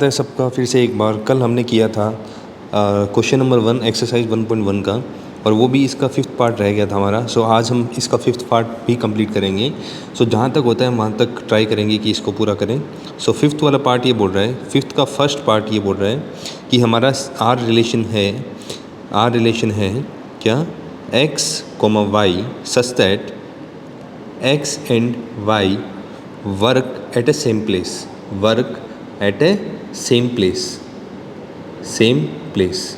है सबका फिर से एक बार। कल हमने किया था क्वेश्चन नंबर 1 एक्सरसाइज 1.1 का, और वो भी इसका 5th पार्ट रह गया था हमारा। सो आज हम इसका 5th पार्ट भी कंप्लीट करेंगे। सो जहाँ तक होता है वहाँ तक ट्राई करेंगे कि इसको पूरा करें। सो 5th वाला पार्ट ये बोल रहा है, 5th का फर्स्ट पार्ट ये बोल रहा है कि हमारा आर रिलेशन है क्या, x, y such that x and y work at A same place.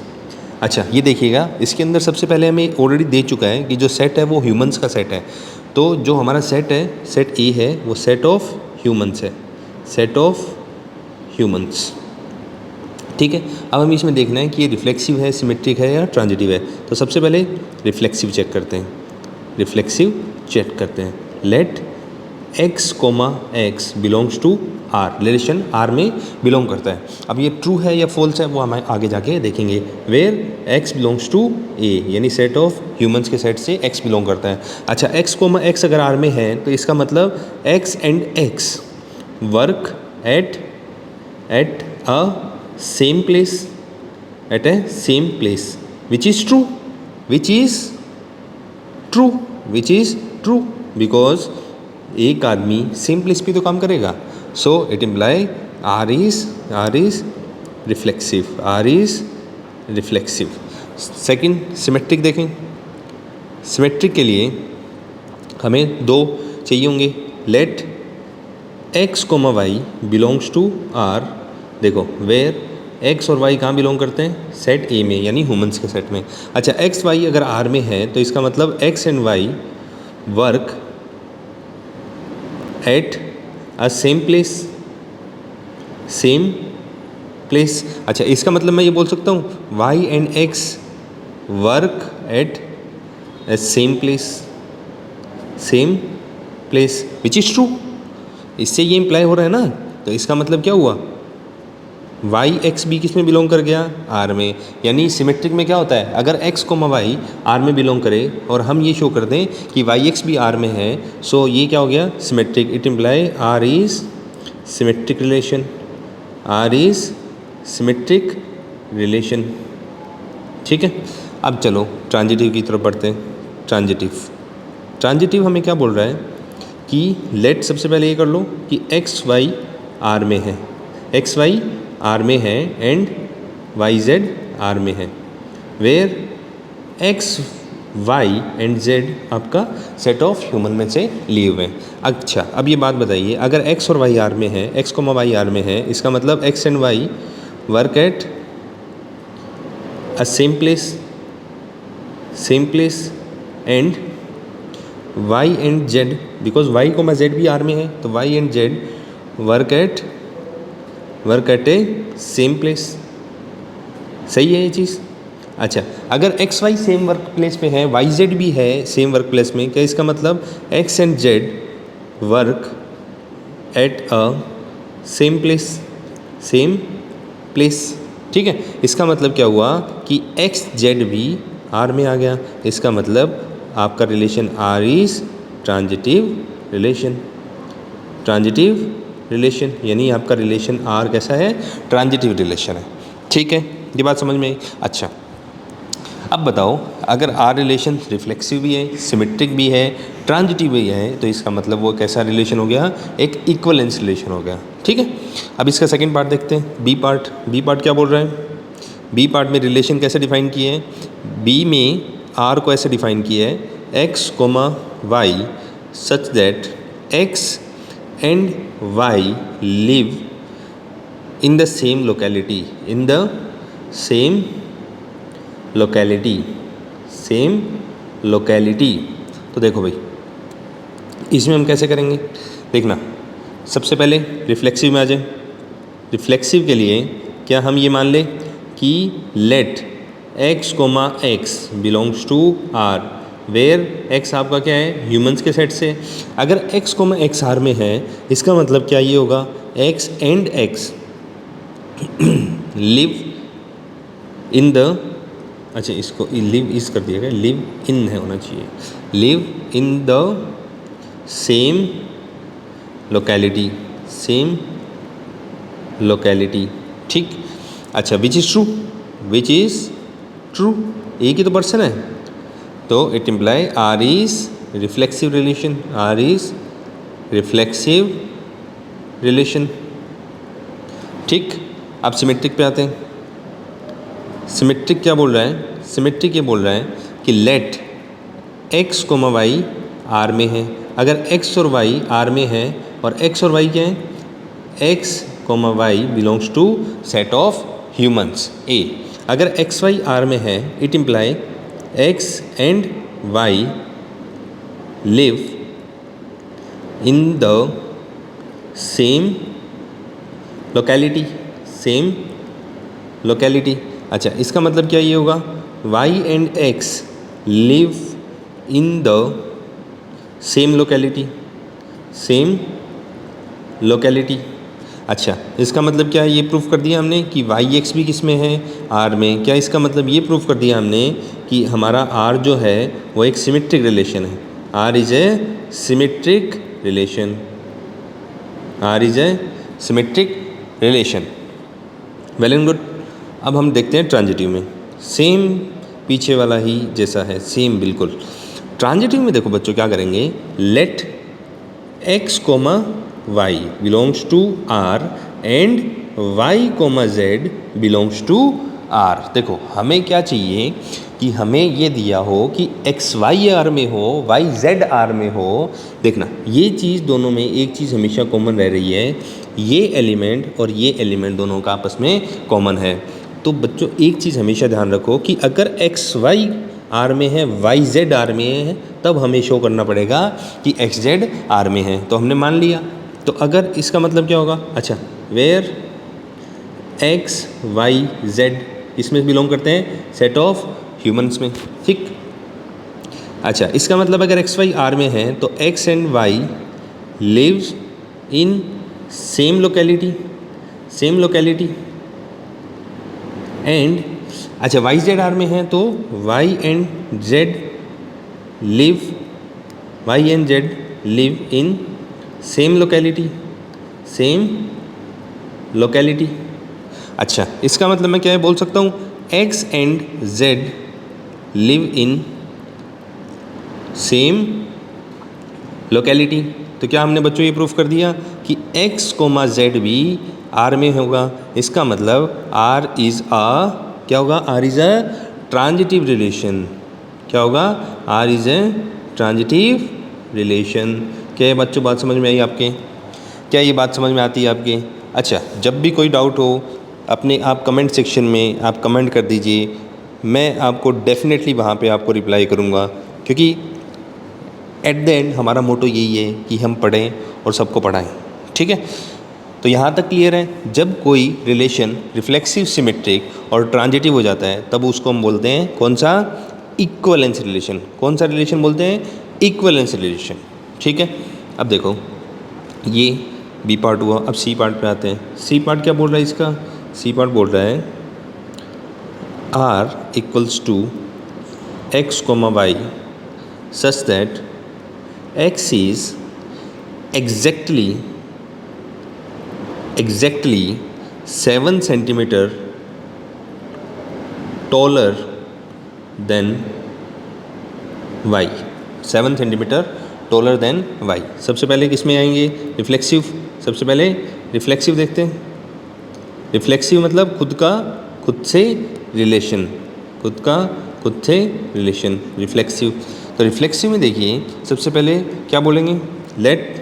अच्छा ये देखिएगा, इसके अंदर सबसे पहले हमें ऑलरेडी दे चुका है कि जो सेट है वो ह्यूमंस का सेट है। तो जो हमारा सेट है, सेट ए है, वो सेट ऑफ ह्यूमंस है, सेट ऑफ ह्यूमंस। ठीक है, अब हमें इसमें देखना है कि ये रिफ्लेक्सिव है, सिमेट्रिक है या ट्रांजिटिव है। तो सबसे पहले रिफ्लेक्सिव चेक करते हैं। Let x, x belongs to R, relation R में बिलोंग करता है। अब ये ट्रू है या फॉल्स है वो हम आगे जाके देखेंगे। वेयर x बिलोंग्स टू ए, यानी सेट ऑफ ह्यूमंस के सेट से x बिलोंग करता है। अच्छा x, x अगर आर में है तो इसका मतलब x and x work at a same place, which is true because एक आदमी सेम प्लेस पे तो काम करेगा। So it imply R is reflexive. Second symmetric देखें। सिमेट्रिक के लिए हमें दो चाहिए होंगे। Let x, y belongs to R. देखो वेयर x और y कहाँ बिलोंग करते हैं, सेट ए में, यानी ह्यूमंस के सेट में। अच्छा x, y अगर आर में है तो इसका मतलब x and y work at a same place. अच्छा इसका मतलब मैं ये बोल सकता हूँ y and x work at a same place which is true. इससे ये इम्प्लाई हो रहा है ना, तो इसका मतलब क्या हुआ, y, x भी किस में बिलोंग कर गया, आर में। यानी सिमेट्रिक में क्या होता है, अगर x, y आर में बिलोंग करे और हम ये शो कर दें कि y, x भी आर में है, सो ये क्या हो गया, symmetric. It imply R is symmetric relation. ठीक है, अब चलो ट्रांजिटिव की तरफ बढ़ते हैं। ट्रांजिटिव हमें क्या बोल रहा है कि लेट, सबसे पहले ये कर लो कि x, y आर में है, x, y आर में है एंड वाई, जेड आर में है। Where x, y and z आपका सेट ऑफ ह्यूमन में से लिए हुए हैं। अच्छा अब ये बात बताइए, अगर x और y आर में है, x, y आर में है, इसका मतलब x and y work at a same place and y and z, because y, z भी आर में है, तो y and z work at A same place. सही है ये चीज़। अच्छा अगर x, y same work place पे है, y, z भी है सेम वर्क प्लेस में, क्या इसका मतलब x and z work at a same place. ठीक है, इसका मतलब क्या हुआ कि x, z भी आर में आ गया। इसका मतलब आपका relation R is transitive relation, यानी आपका रिलेशन आर कैसा है, ट्रांजिटिव रिलेशन है। ठीक है, ये बात समझ में आई। अच्छा अब बताओ, अगर आर रिलेशन रिफ्लेक्सिव भी है, सिमेट्रिक भी है, ट्रांजिटिव भी है, तो इसका मतलब वो कैसा रिलेशन हो गया, एक इक्वलेंस रिलेशन हो गया। ठीक है, अब इसका सेकंड पार्ट देखते हैं, बी पार्ट क्या बोल रहा है। बी पार्ट में रिलेशन कैसे डिफाइन किए हैं, बी में आर को ऐसे डिफाइन किया है, x, y such that x and y live in the same locality. तो देखो भाई, इसमें हम कैसे करेंगे, देखना सबसे पहले रिफ्लेक्सिव में आ जाए। रिफ्लेक्सिव के लिए क्या हम ये मान लें कि let x, x belongs to R, where x आपका क्या है, ह्यूमंस के सेट से। अगर x, x आर में है, इसका मतलब क्या ये होगा, x and x live in the, अच्छा इसको लिव इस कर दिया गया, लिव इन है होना चाहिए, live in the same locality ठीक। अच्छा, which is true, which is true, एक ही तो पर्सन है, तो it imply R is reflexive relation, R is reflexive relation. ठीक। अब सिमेट्रिक पे आते हैं। सिमेट्रिक क्या बोल रहा है, सिमेट्रिक ये बोल रहा है कि let x comma y R में है। अगर x और y आर में है, और x और y क्या है, x comma y belongs to set of humans A. अगर एक्स वाई आर में है, it imply x and y live in the same locality, same locality. अच्छा, इसका मतलब क्या ये होगा, y and x live in the same locality, same locality. अच्छा, इसका मतलब क्या है, ये प्रूफ कर दिया हमने कि वाई एक्स भी किस में है, आर में। क्या इसका मतलब ये प्रूफ कर दिया हमने कि हमारा आर जो है वो एक सिमेट्रिक रिलेशन है, R is a symmetric relation, R is a symmetric relation. Well and good. अब हम देखते हैं ट्रांजिटिव में, सेम पीछे वाला ही जैसा है, सेम बिल्कुल। ट्रांजिटिव में देखो बच्चों क्या करेंगे, let x comma y belongs to R and y comma z belongs to R. देखो हमें क्या चाहिए कि हमें ये दिया हो कि x y आर में हो, y z आर में हो। देखना ये चीज़ दोनों में एक चीज़ हमेशा कॉमन रह रही है, ये एलिमेंट और ये एलिमेंट दोनों का आपस में कॉमन है। तो बच्चों एक चीज़ हमेशा ध्यान रखो कि अगर x y आर में है, y z आर में है, तब हमें शो करना पड़ेगा कि x z आर में है। तो हमने मान लिया, तो अगर इसका मतलब क्या होगा, अच्छा वेयर x y z इसमें बिलोंग करते हैं सेट ऑफ ह्यूमंस में। ठीक। अच्छा, इसका मतलब अगर x y आर में है तो x and y lives in same locality, same locality. And अच्छा वाई जेड आर में है तो y and z live, y and z live in same locality, same locality. अच्छा, इसका मतलब मैं क्या बोल सकता हूँ, x and z live in same locality. तो क्या हमने बच्चों ये प्रूफ कर दिया कि x कोमा जेड भी आर में होगा। इसका मतलब आर इज़ अ क्या होगा, R is a transitive relation. क्या होगा, R is a transitive relation. क्या ये बच्चों बात समझ में आई आपके, क्या ये बात समझ में आती है आपके? अच्छा, जब भी कोई डाउट हो अपने आप कमेंट सेक्शन में आप कमेंट कर दीजिए, मैं आपको डेफिनेटली वहाँ पे आपको रिप्लाई करूँगा, क्योंकि एट द एंड हमारा मोटो यही है कि हम पढ़ें और सबको पढ़ाएं। ठीक है, तो यहाँ तक क्लियर है। जब कोई रिलेशन रिफ्लेक्सिव, सिमेट्रिक और ट्रांजिटिव हो जाता है तब उसको हम बोलते हैं कौन सा, इक्विवेलेंस रिलेशन। कौन सा रिलेशन बोलते हैं, इक्विवेलेंस रिलेशन। ठीक है, अब देखो ये बी पार्ट हुआ, अब सी पार्ट पे आते हैं। सी पार्ट क्या बोल रहा है इसका, सी पार्ट बोल रहा है R equals to x comma y such that x is exactly 7 centimeter taller than y, 7 centimetre taller than y। सबसे पहले किस में आएंगे, रिफ्लेक्सिव। सबसे पहले रिफ्लेक्सिव देखते हैं। रिफ्लेक्सिव मतलब खुद का खुद से रिलेशन, खुद का खुद से रिलेशन, रिफ्लेक्सिव। तो रिफ्लेक्सिव में देखिए सबसे पहले क्या बोलेंगे, let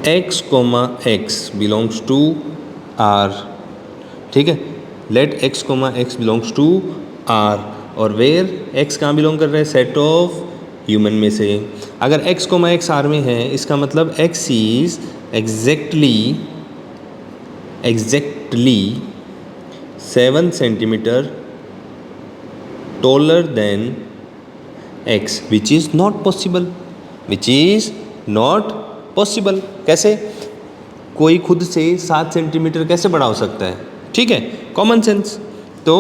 x comma x belongs to R. ठीक है, let x comma x belongs to R, और वेयर x कहाँ बिलोंग कर रहा है, सेट ऑफ ह्यूमन में से। अगर x कोमा एक्स आर में है, इसका मतलब x is exactly 7 centimetre taller then x, which is not possible, which is not possible. कैसे, कोई खुद से 7 सेंटीमीटर कैसे बड़ा हो सकता है? ठीक है, कॉमन सेंस। तो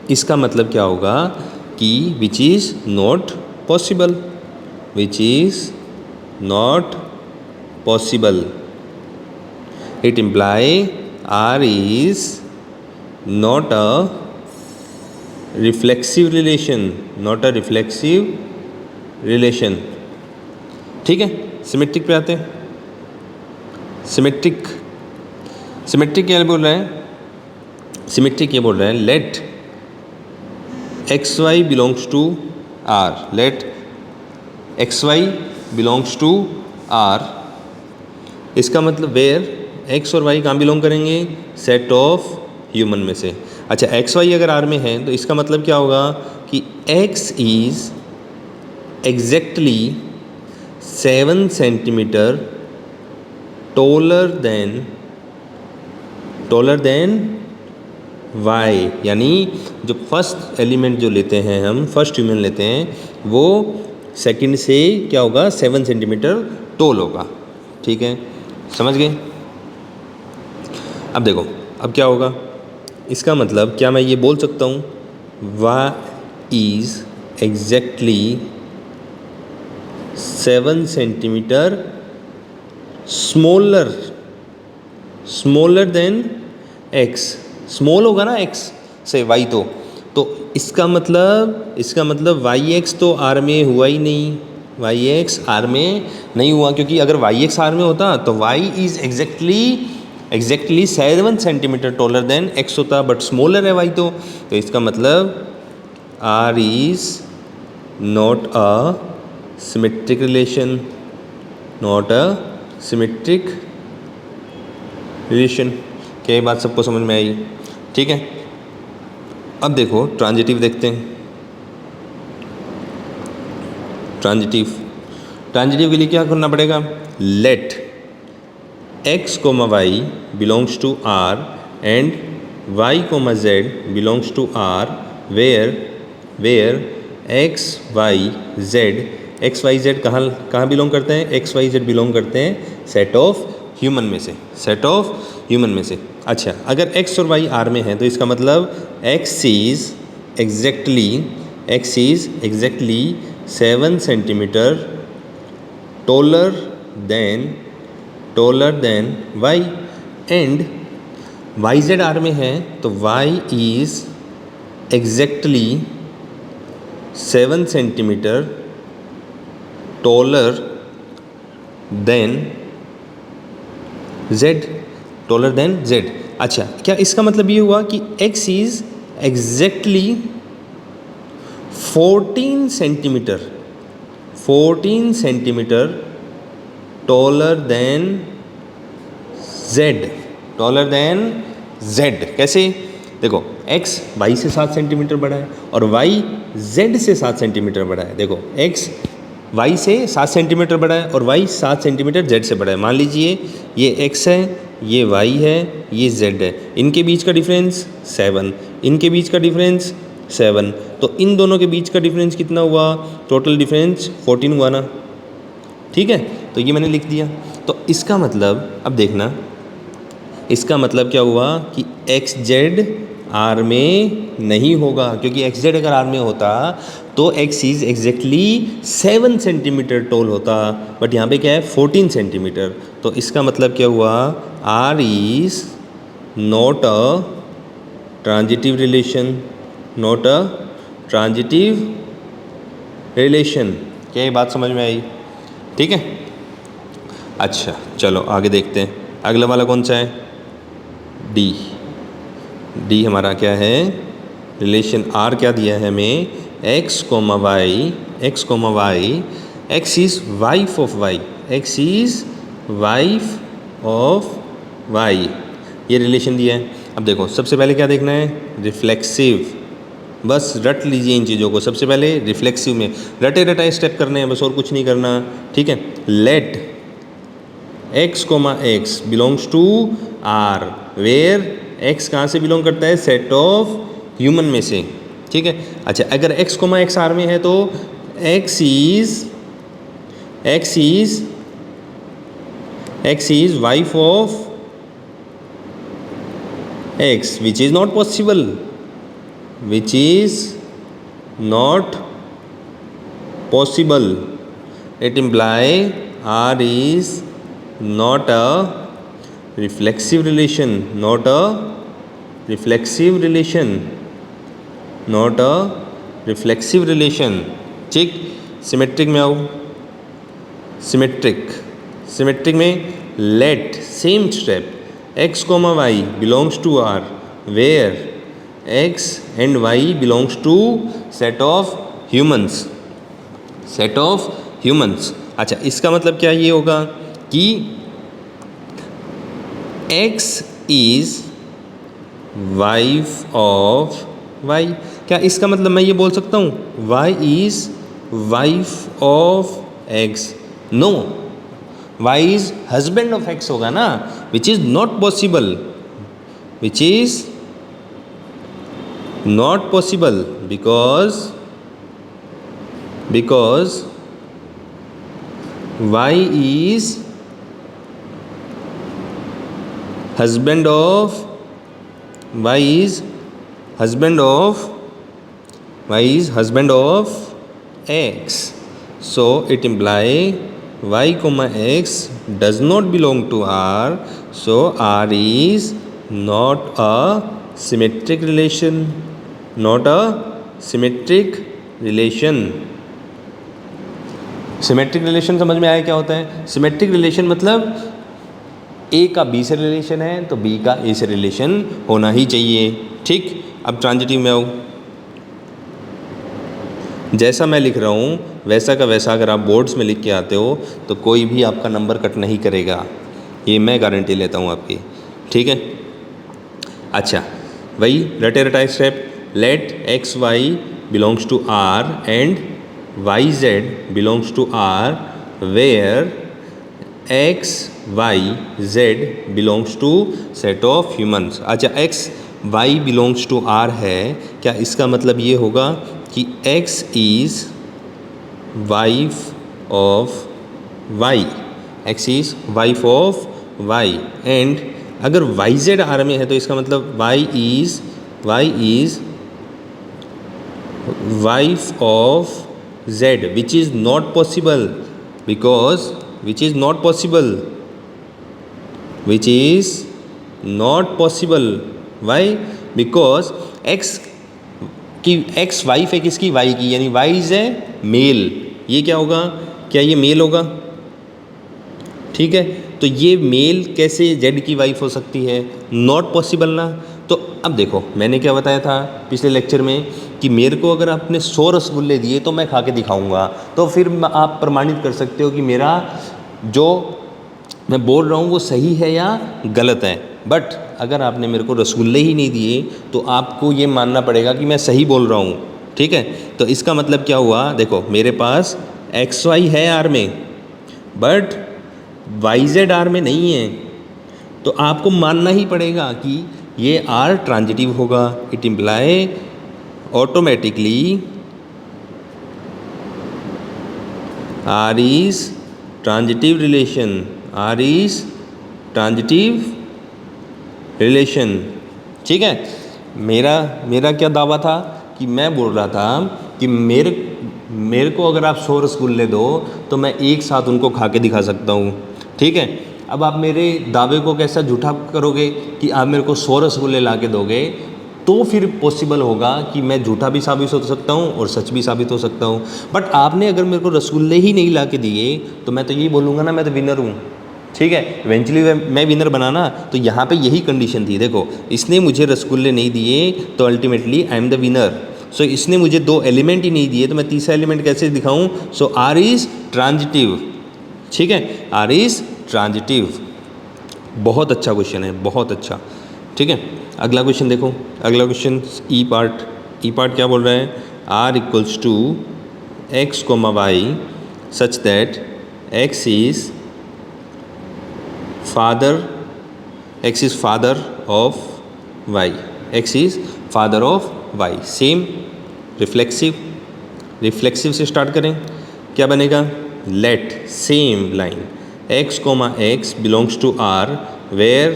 इसका मतलब क्या होगा कि विच is not possible, which is not possible. It imply R is not a reflexive relation, not a reflexive relation। ठीक है, सिमेट्रिक पे आते हैं। सिमेट्रिक क्या बोल रहे हैं? सिमेट्रिक ये बोल रहे हैं let x y belongs to R, let x y belongs to R. इसका मतलब वेयर एक्स और वाई कहाँ बिलोंग करेंगे? सेट ऑफ ह्यूमन में से। अच्छा, एक्स वाई अगर आर में है तो इसका मतलब क्या होगा कि x is exactly 7 centimetre taller than y, यानी जो फर्स्ट एलिमेंट जो लेते हैं हम, फर्स्ट ह्यूमन लेते हैं, वो सेकंड से क्या होगा? 7 सेंटीमीटर टोल होगा। ठीक है, समझ गए? अब देखो, अब क्या होगा? इसका मतलब क्या मैं ये बोल सकता हूँ y is exactly 7 centimetre smaller than x. Small होगा ना एक्स से वाई, तो इसका मतलब वाई एक्स तो आर में हुआ ही नहीं, वाई एक्स आर में नहीं हुआ, क्योंकि अगर वाई एक्स आर में होता तो y is exactly 7 centimetre taller than x होता, बट स्मॉलर है वाई तो इसका मतलब R is not a symmetric relation, not a symmetric relation. क्या ये बात सबको समझ में आई? ठीक है, अब देखो ट्रांजिटिव देखते हैं। ट्रांजिटिव के लिए क्या करना पड़ेगा? Let x comma y belongs to R and y comma z belongs to R, where x y z कहाँ बिलोंग करते हैं? एक्स वाई जेड बिलोंग करते हैं सेट ऑफ ह्यूमन में से। अच्छा, अगर x और y आर में है तो इसका मतलब x is exactly 7 centimetre taller than y, and y z R में है तो y is exactly 7 centimetre taller than z। अच्छा, क्या इसका मतलब ये हुआ कि x is exactly 14 centimetre taller than z। कैसे? देखो, x y से 7 सेंटीमीटर बड़ा है और y z से 7 सेंटीमीटर बड़ा है। देखो, x y से 7 सेंटीमीटर बड़ा है और y 7 सेंटीमीटर z से बड़ा है। मान लीजिए ये x है, ये y है, ये z है, इनके बीच का डिफरेंस 7, इनके बीच का डिफरेंस 7, तो इन दोनों के बीच का डिफरेंस कितना हुआ? टोटल डिफरेंस 14 हुआ ना। ठीक है, तो ये मैंने लिख दिया। तो इसका मतलब अब देखना, इसका मतलब क्या हुआ कि एक्स जेड आर में नहीं होगा, क्योंकि एक्स जेड अगर आर में होता तो x is exactly 7 centimetre toll होता, बट यहाँ पे क्या है? 14 सेंटीमीटर। तो इसका मतलब क्या हुआ? R is not a transitive relation. क्या ये बात समझ में आई? ठीक है, अच्छा चलो आगे देखते हैं। अगला वाला कौन सा है? डी हमारा क्या है? रिलेशन आर क्या दिया है हमें? X comma y, x is wife of y, ये रिलेशन दिया है। अब देखो, सबसे पहले क्या देखना है? रिफ्लेक्सिव। बस रट लीजिए इन चीज़ों को। सबसे पहले रिफ्लेक्सिव में रटाए स्टेप करने हैं, बस और कुछ नहीं करना। ठीक है, let x comma x belongs to R, where x कहाँ से बिलोंग करता है? सेट ऑफ ह्यूमन में से। ठीक है, अच्छा, अगर एक्स कोमा एक्स आर में है तो x is wife of x, which is not possible. It imply R is not a reflexive relation, not a reflexive relation, not a reflexive relation. ठीक, सिमेट्रिक में आओ, सिमेट्रिक में let same step x, y belongs to R where x and y belongs to set of humans. अच्छा, इसका मतलब क्या ये होगा कि x is wife of y. क्या इसका मतलब मैं ये बोल सकता हूँ y is wife of x? No, y is husband of x होगा ना, which is not possible because y is husband of x. So it imply y comma x does not belong to R. So R is not a symmetric relation. Symmetric relation समझ में आया क्या होता है? Symmetric relation मतलब ए का B से relation है तो बी का ए से रिलेशन होना ही चाहिए। ठीक, अब ट्रांजिटिव में आओ। जैसा मैं लिख रहा हूँ वैसा का वैसा अगर आप बोर्ड्स में लिख के आते हो तो कोई भी आपका नंबर कट नहीं करेगा, ये मैं गारंटी लेता हूँ आपकी। ठीक है, अच्छा वही रटे रटाए step, let x y belongs to R and y z belongs to R where x y z belongs to set of humans. अच्छा, x y belongs to R है, क्या इसका मतलब ये होगा कि x is wife of y, x is wife of y and अगर Y z R में है तो इसका मतलब y is wife of z, which is not possible because which is not possible why? Because x कि ex wife है किसकी? Y की, यानी वाई इज ए मेल। ये क्या होगा? क्या ये मेल होगा? ठीक है, तो ये मेल कैसे जेड की वाइफ हो सकती है? नॉट पॉसिबल ना। तो अब देखो मैंने क्या बताया था पिछले लेक्चर में कि मेरे को अगर आपने 100 रसगुल्ले दिए तो मैं खा के दिखाऊंगा, तो फिर आप प्रमाणित कर सकते हो कि मेरा जो मैं बोल रहा हूँ वो सही है या गलत है। बट अगर आपने मेरे को रसगुल्ले ही नहीं दिए तो आपको ये मानना पड़ेगा कि मैं सही बोल रहा हूँ। ठीक है, तो इसका मतलब क्या हुआ? देखो मेरे पास एक्स वाई है आर में बट वाई जेड आर में नहीं है, तो आपको मानना ही पड़ेगा कि ये आर ट्रांजिटिव होगा। It imply automatically R is transitive relation. ठीक है, मेरा क्या दावा था कि मैं बोल रहा था कि मेरे को अगर आप 100 रसगुल्ले दो तो मैं एक साथ उनको खा के दिखा सकता हूँ। ठीक है, अब आप मेरे दावे को कैसा झूठा करोगे कि आप मेरे को 100 रसगुल्ले ला के दोगे, तो फिर पॉसिबल होगा कि मैं झूठा भी साबित हो सकता हूँ और सच भी साबित हो सकता हूँ। बट आपने अगर मेरे को रसगुल्ले ही नहीं ला के दिए तो मैं तो यही बोलूँगा ना, मैं तो विनर हूँ। ठीक है, इवेंचुअली मैं विनर बनाना। तो यहाँ पे यही कंडीशन थी। देखो इसने मुझे रसगुल्ले नहीं दिए तो ultimately I am the winner. So इसने मुझे 2 एलिमेंट ही नहीं दिए तो मैं तीसरा एलिमेंट कैसे दिखाऊं? सो आर इज ट्रांजिटिव। ठीक है, आर इज ट्रांजिटिव। बहुत अच्छा क्वेश्चन है, बहुत अच्छा। ठीक है, अगला क्वेश्चन देखो। अगला क्वेश्चन ई पार्ट क्या बोल रहा है? R equals to x comma y such that x is father of y, x is father of y. Same reflexive से स्टार्ट करें, क्या बनेगा? Let same line x comma x belongs to R where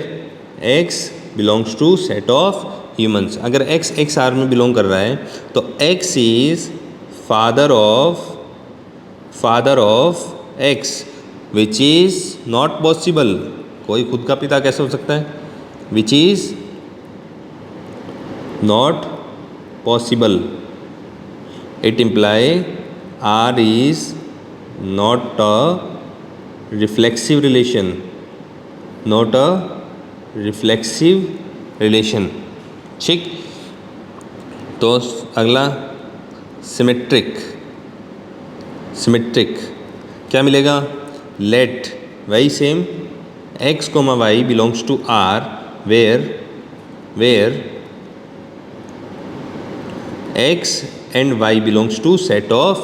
x belongs to set of humans. अगर x R में belong कर रहा है तो x is father of x, which is not possible कोई खुद का पिता कैसे हो सकता है? Which is not possible. It imply R is not a reflexive relation, not a reflexive relation. ठीक, तो अगला सिमेट्रिक. सिमेट्रिक क्या मिलेगा? लेट वही same x, y belongs to R where x and y belongs to set of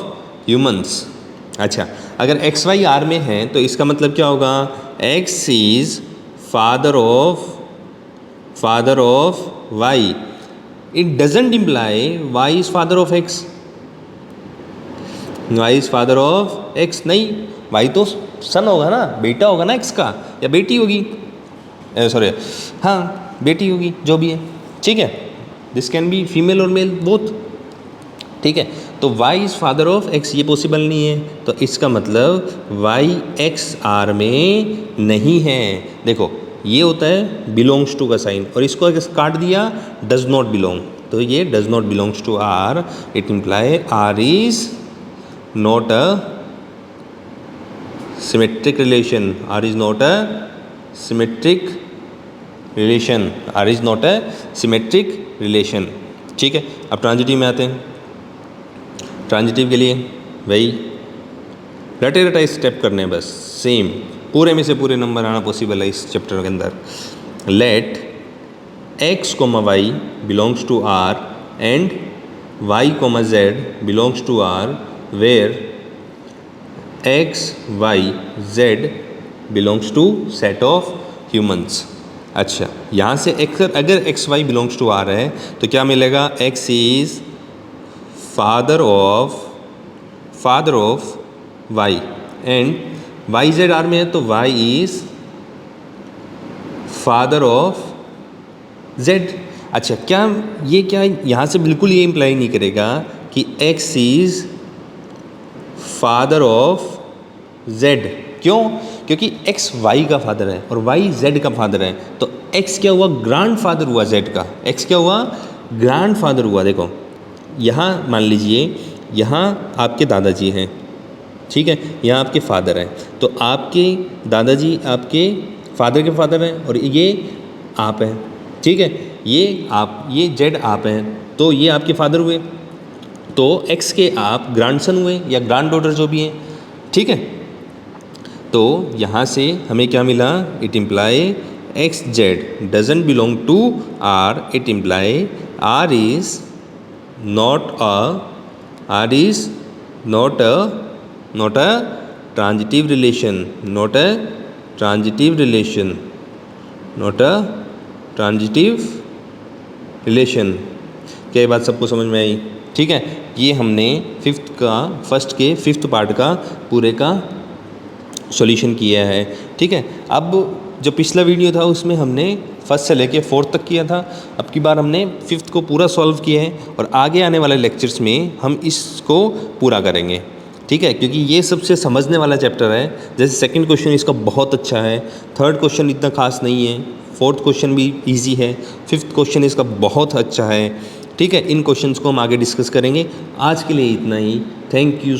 humans. अच्छा, अगर x y R में है तो इसका मतलब क्या होगा? x is father of y. It doesn't imply y is father of x. y is father of x नहीं, y तो सन होगा ना, बेटा होगा ना x का, या बेटी होगी, सॉरी हाँ बेटी होगी, जो भी है. ठीक है, दिस कैन बी फीमेल और मेल बोथ. ठीक है, तो y is father of x ये पॉसिबल नहीं है, तो इसका मतलब y x R में नहीं है. देखो ये होता है बिलोंग्स टू का साइन, और इसको अगर काट दिया डज नॉट बिलोंग, तो ये does not belongs to R. It imply R is not a symmetric relation. R is not a symmetric relation. R is not a symmetric relation. ठीक है, अब ट्रांजिटिव में आते हैं. ट्रांजिटिव के लिए वही रटे स्टेप करने हैं बस, सेम पूरे में से पूरे नंबर आना पॉसिबल है इस चैप्टर के अंदर. Let x, y belongs to R and y, z belongs to R where x, y, z belongs to set of humans. अच्छा, यहाँ से अगर x, y belongs to R है तो क्या मिलेगा? x is father of y and y z R में है तो y is father of z. अच्छा, क्या यहाँ से बिल्कुल ये इम्प्लाई नहीं करेगा कि x is father of z. क्यों? क्योंकि x y का फादर है और y z का फादर है, तो x क्या हुआ? ग्रैंड फादर हुआ z का. x क्या हुआ? ग्रैंड फादर हुआ. देखो यहाँ मान लीजिए, यहाँ आपके दादाजी हैं, ठीक है, यहाँ आपके फादर हैं, तो आपके दादाजी आपके फादर के फादर हैं और ये आप हैं. ठीक है, ये जेड आप हैं, तो ये आपके फादर हुए, तो एक्स के आप ग्रैंडसन हुए या ग्रैंड डॉटर जो भी हैं. ठीक है, तो यहाँ से हमें क्या मिला? It imply x z doesn't belong to R. It imply R is not a transitive relation, not a transitive relation. क्या ये बात सबको समझ में आई? ठीक है, ये हमने फर्स्ट के फिफ्थ पार्ट का पूरे का सॉल्यूशन किया है. ठीक है, अब जो पिछला वीडियो था उसमें हमने फर्स्ट से लेके फोर्थ तक किया था, अब की बार हमने फिफ्थ को पूरा सॉल्व किया है और आगे आने वाले लेक्चर्स में हम इसको पूरा करेंगे. ठीक है, क्योंकि ये सबसे समझने वाला चैप्टर है. जैसे सेकंड क्वेश्चन इसका बहुत अच्छा है, थर्ड क्वेश्चन इतना खास नहीं है, फोर्थ क्वेश्चन भी इजी है, फिफ्थ क्वेश्चन इसका बहुत अच्छा है. ठीक है, इन क्वेश्चंस को हम आगे डिस्कस करेंगे. आज के लिए इतना ही. Thank you.